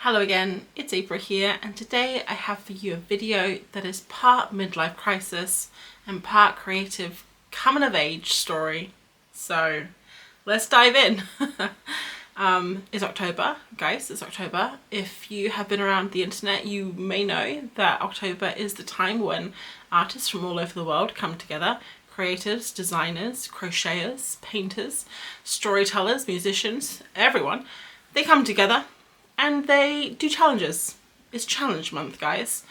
Hello again, it's April here, and today I have for you a video that is part midlife crisis and part creative coming of age story. So let's dive in. It's October, guys, it's October. If you have been around the internet, you may know that October is the time when artists from all over the world come together. Creatives, designers, crocheters, painters, storytellers, musicians, everyone. They come together and they do challenges. It's challenge month, guys.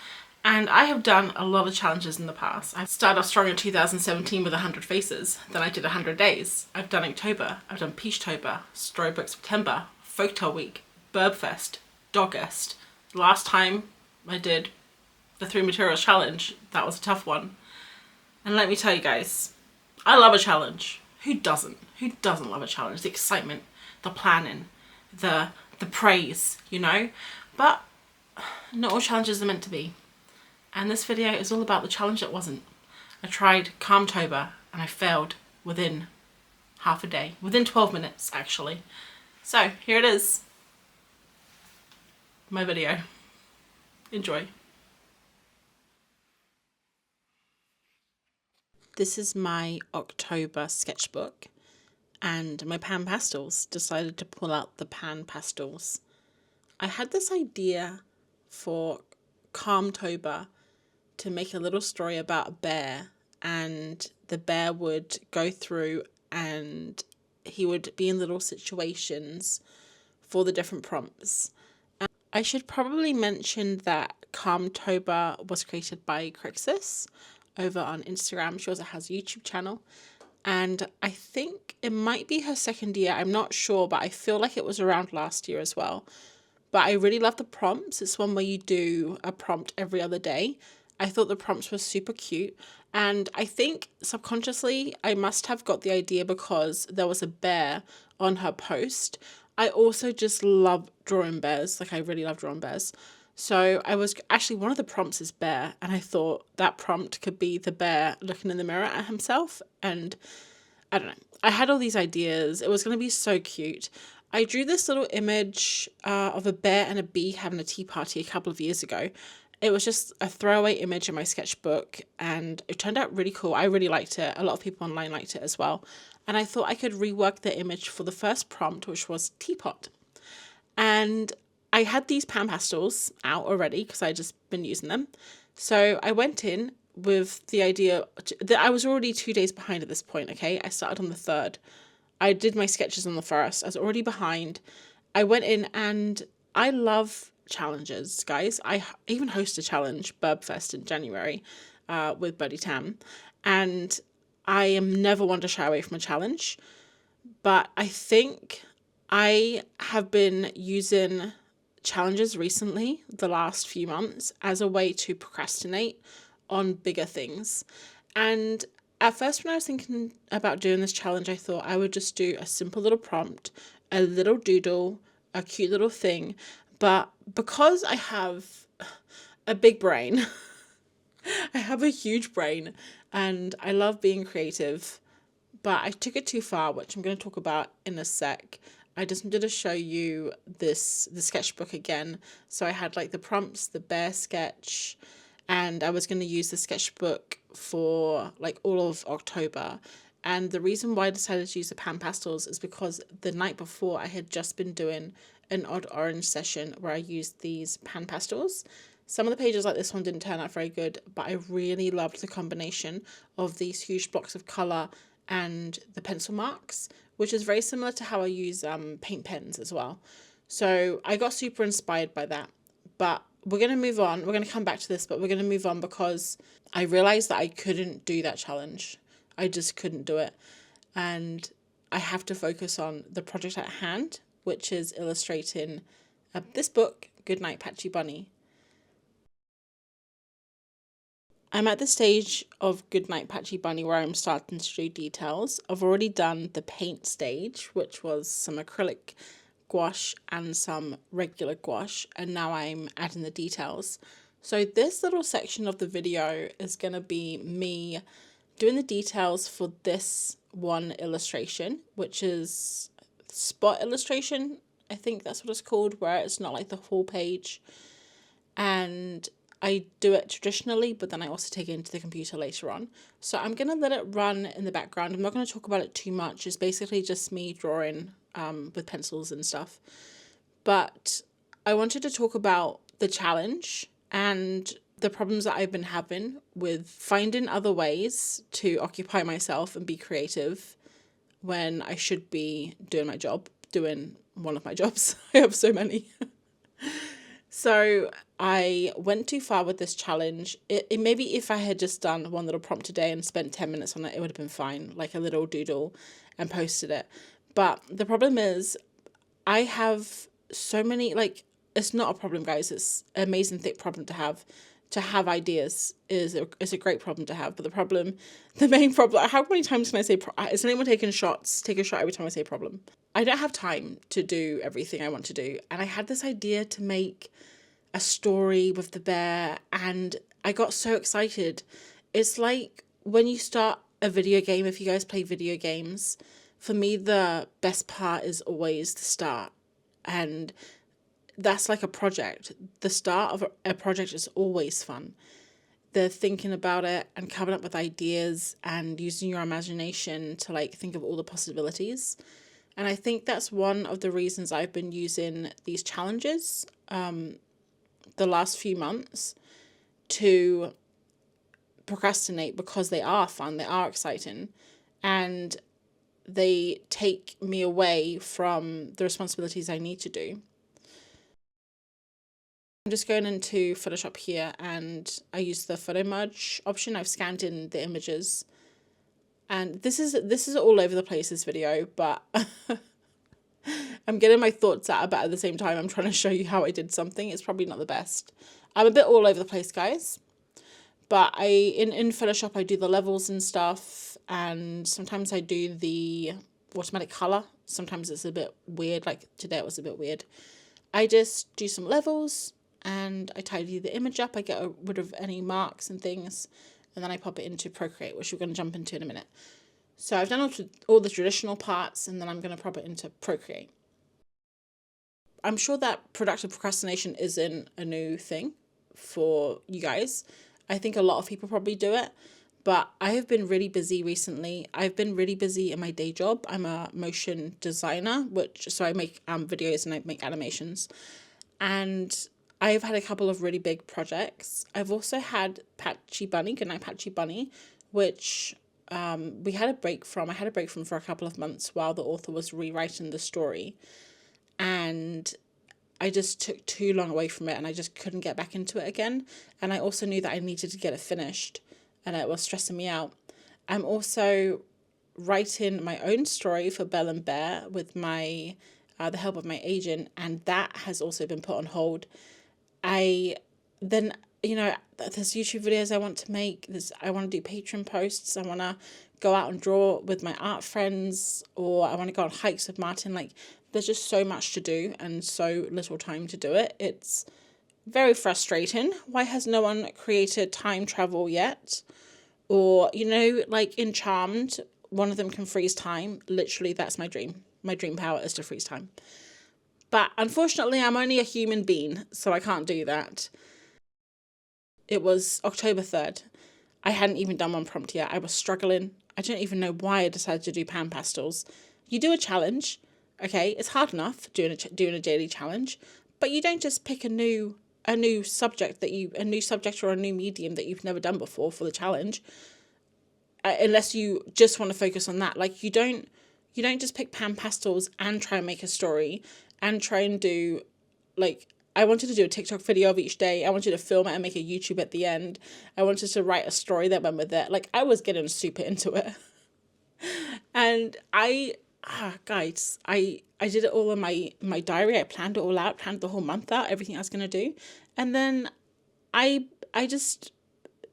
And I have done a lot of challenges in the past. I started off strong in 2017 with 100 faces. Then I did 100 days. I've done Inktober. I've done Peachtober, Storybook September, Folktale Week, Burbfest, Dogest. Last time I did the 3 materials challenge, that was a tough one. And let me tell you guys, I love a challenge. Who doesn't? Who doesn't love a challenge? The excitement, the planning, the praise, you know? But not all challenges are meant to be. And this video is all about the challenge that wasn't. I tried Calmtober and I failed within half a day. Within 12 minutes, actually. So, here it is. My video. Enjoy. This is my October sketchbook, and my pan pastels. Decided to pull out the pan pastels. I had this idea for Calmtober to make a little story about a bear, and the bear would go through and he would be in little situations for the different prompts. And I should probably mention that Calmtober was created by Crixus over on Instagram. She also has a YouTube channel, and I think it might be her second year. I'm not sure, but I feel like it was around last year as well. But I really love the prompts. It's one where you do a prompt every other day. I thought the prompts were super cute, and I think subconsciously I must have got the idea because there was a bear on her post. I also just love drawing bears. Like, I really love drawing bears. So I was actually, one of the prompts is bear, and I thought that prompt could be the bear looking in the mirror at himself. And I don't know, I had all these ideas. It was going to be so cute. I drew this little image of a bear and a bee having a tea party a couple of years ago. It was just a throwaway image in my sketchbook, and it turned out really cool. I really liked it. A lot of people online liked it as well. And I thought I could rework the image for the first prompt, which was teapot. And I had these pan pastels out already because I just been using them. So I went in with the idea that I was already 2 days behind at this point, okay? I started on the 3rd. I did my sketches on the 1st. I was already behind. I went in, and I love challenges, guys. I even hosted a challenge, Burbfest, in January with Buddy Tam. And I am never one to shy away from a challenge. But I think I have been using challenges recently, the last few months, as a way to procrastinate on bigger things. And at first, when I was thinking about doing this challenge, I thought I would just do a simple little prompt, a little doodle, a cute little thing. But because I have a big brain, I have a huge brain, and I love being creative, but I took it too far, which I'm going to talk about in a sec. I just wanted to show you the sketchbook again. So I had like the prompts, the bear sketch, and I was going to use the sketchbook for like all of October. And the reason why I decided to use the pan pastels is because the night before I had just been doing an odd orange session where I used these pan pastels. Some of the pages like this one didn't turn out very good, but I really loved the combination of these huge blocks of colour and the pencil marks, which is very similar to how I use paint pens as well. So I got super inspired by that. But we're going to move on. We're going to come back to this, but we're going to move on because I realised that I couldn't do that challenge. I just couldn't do it. And I have to focus on the project at hand, which is illustrating this book, Goodnight Patchy Bunny. I'm at the stage of Goodnight Patchy Bunny where I'm starting to do details. I've already done the paint stage, which was some acrylic gouache and some regular gouache, and now I'm adding the details. So this little section of the video is going to be me doing the details for this one illustration, which is spot illustration I think that's what it's called, where it's not like the whole page. And I do it traditionally, but then I also take it into the computer later on. So I'm going to let it run in the background. I'm not going to talk about it too much. It's basically just me drawing with pencils and stuff. But I wanted to talk about the challenge and the problems that I've been having with finding other ways to occupy myself and be creative when I should be doing my job, doing one of my jobs. I have so many. So I went too far with this challenge. It maybe if I had just done one little prompt a day and spent 10 minutes on it, it would have been fine, like a little doodle, and posted it. But the problem is I have so many, like, it's not a problem, guys. It's an amazing thick problem to have. To have ideas is a great problem to have. But the main problem, how many times can I say, is anyone taking shots? Take a shot every time I say problem. I don't have time to do everything I want to do. And I had this idea to make a story with the bear, and I got so excited. It's like when you start a video game, if you guys play video games, for me, the best part is always the start. And that's like a project. The start of a project is always fun. The thinking about it and coming up with ideas and using your imagination to like think of all the possibilities. And I think that's one of the reasons I've been using these challenges the last few months to procrastinate, because they are fun, they are exciting, and they take me away from the responsibilities I need to do. I'm just going into Photoshop here, and I use the photo merge option. I've scanned in the images, and this is all over the place, this video, but I'm getting my thoughts out, but at the same time I'm trying to show you how I did something. It's probably not the best. I'm a bit all over the place, guys, but in Photoshop I do the levels and stuff, and sometimes I do the automatic color. Sometimes it's a bit weird, like today it was a bit weird. I just do some levels and I tidy the image up. I get rid of any marks and things, and then I pop it into Procreate, which we're going to jump into in a minute. So I've done all the traditional parts, and then I'm going to pop it into Procreate. I'm sure that productive procrastination isn't a new thing for you guys. I think a lot of people probably do it, but I have been really busy recently. I've been really busy in my day job. I'm a motion designer, so I make videos and I make animations. And I've had a couple of really big projects. I've also had Patchy Bunny, Goodnight Patchy Bunny, which I had a break from for a couple of months while the author was rewriting the story. And I just took too long away from it, and I just couldn't get back into it again. And I also knew that I needed to get it finished, and it was stressing me out. I'm also writing my own story for Belle and Bear with the help of my agent, and that has also been put on hold. There's YouTube videos I want to make. I want to do Patreon posts. I want to go out and draw with my art friends, or I want to go on hikes with Martin. Like, there's just so much to do and so little time to do it. It's very frustrating. Why has no one created time travel yet? Or, like in Charmed, one of them can freeze time. Literally, that's my dream. My dream power is to freeze time. But unfortunately, I'm only a human being, so I can't do that. It was October 3rd. I hadn't even done one prompt yet. I was struggling. I don't even know why I decided to do pan pastels. You do a challenge, okay? It's hard enough doing a daily challenge, but you don't just pick a new subject or a new medium that you've never done before for the challenge, unless you just want to focus on that. Like, you don't just pick pan pastels and try and make a story and try and do, like, I wanted to do a TikTok video of each day. I wanted to film it and make a YouTube at the end. I wanted to write a story that went with it. Like, I was getting super into it. And guys, I did it all in my diary. I planned it all out, planned the whole month out, everything I was going to do. And then I just,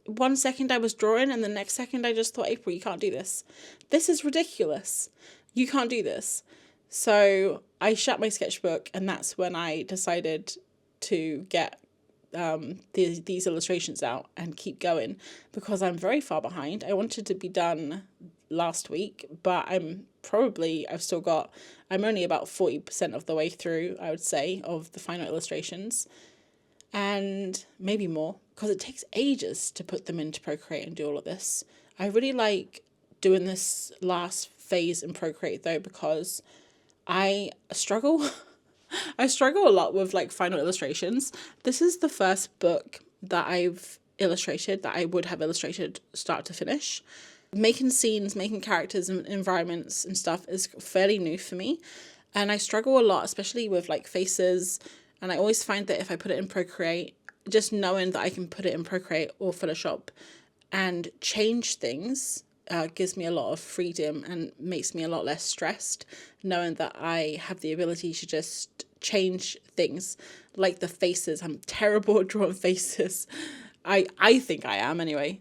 one second I was drawing, and the next second I just thought, April, you can't do this. This is ridiculous. You can't do this. So I shut my sketchbook, and that's when I decided to get these illustrations out and keep going, because I'm very far behind. I wanted to be done last week, but I'm only about 40% of the way through, I would say, of the final illustrations, and maybe more, because it takes ages to put them into Procreate and do all of this. I really like doing this last phase in Procreate though, because I struggle I struggle a lot with like final illustrations. This is the first book that I've illustrated, that I would have illustrated start to finish. Making scenes, making characters and environments and stuff is fairly new for me. And I struggle a lot, especially with like faces. And I always find that if I put it in Procreate, just knowing that I can put it in Procreate or Photoshop and change things gives me a lot of freedom and makes me a lot less stressed, knowing that I have the ability to just change things, like the faces. I'm terrible at drawing faces. I think I am anyway.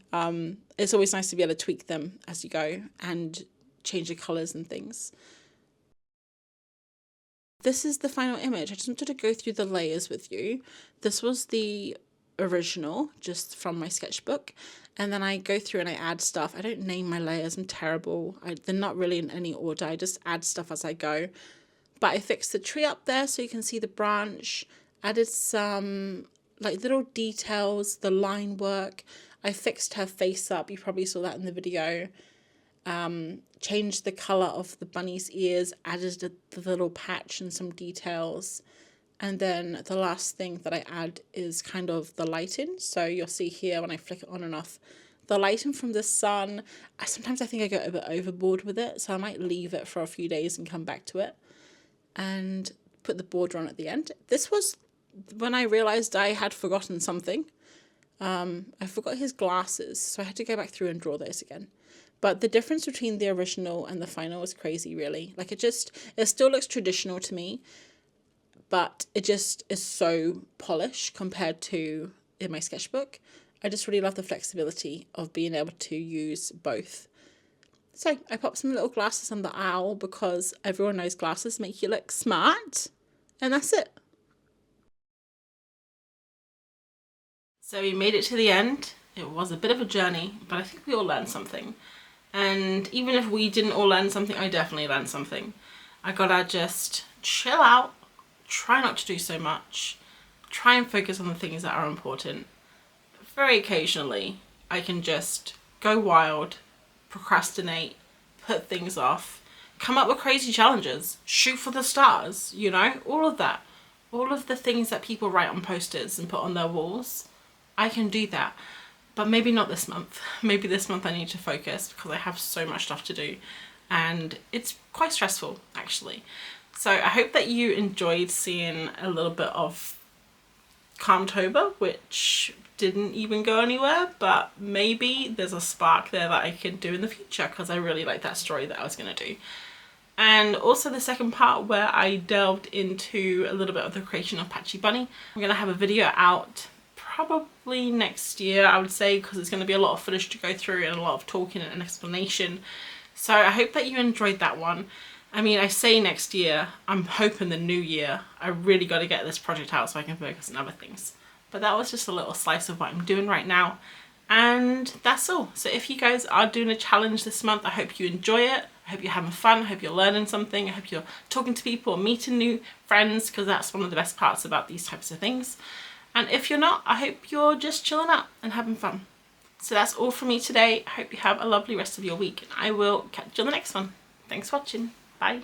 It's always nice to be able to tweak them as you go and change the colours and things. This is the final image. I just wanted to go through the layers with you. This was the original, just from my sketchbook. And then I go through and I add stuff. I don't name my layers. I'm terrible. They're not really in any order. I just add stuff as I go. But I fixed the tree up there so you can see the branch. Added some like little details, the line work. I fixed her face up. You probably saw that in the video. Changed the colour of the bunny's ears, added the little patch and some details. And then the last thing that I add is kind of the lighting. So you'll see here when I flick it on and off, the lighting from the sun. Sometimes I think I go a bit overboard with it, so I might leave it for a few days and come back to it. And put the border on at the end. This was when I realised I had forgotten something. I forgot his glasses, so I had to go back through and draw those again. But the difference between the original and the final is crazy, really. Like it still looks traditional to me, but it just is so polished compared to in my sketchbook. I just really love the flexibility of being able to use both. So I popped some little glasses on the owl because everyone knows glasses make you look smart. And that's it. So we made it to the end. It was a bit of a journey, but I think we all learned something. And even if we didn't all learn something, I definitely learned something. I gotta just chill out, try not to do so much, try and focus on the things that are important. Very occasionally, I can just go wild, procrastinate, put things off, come up with crazy challenges, shoot for the stars, you know, all of that. All of the things that people write on posters and put on their walls, I can do that. But maybe not this month. Maybe this month I need to focus because I have so much stuff to do and it's quite stressful actually. So I hope that you enjoyed seeing a little bit of Calmtober, which didn't even go anywhere, but maybe there's a spark there that I can do in the future because I really like that story that I was going to do. And also the second part where I delved into a little bit of the creation of Patchy Bunny. I'm going to have a video out probably next year, I would say, because it's going to be a lot of footage to go through and a lot of talking and explanation. So I hope that you enjoyed that one. I mean, I say next year, I'm hoping the new year. I really got to get this project out so I can focus on other things. But that was just a little slice of what I'm doing right now. And that's all. So if you guys are doing a challenge this month, I hope you enjoy it. I hope you're having fun. I hope you're learning something. I hope you're talking to people or meeting new friends, because that's one of the best parts about these types of things. And if you're not, I hope you're just chilling out and having fun. So that's all from me today. I hope you have a lovely rest of your week and I will catch you on the next one. Thanks for watching. Bye.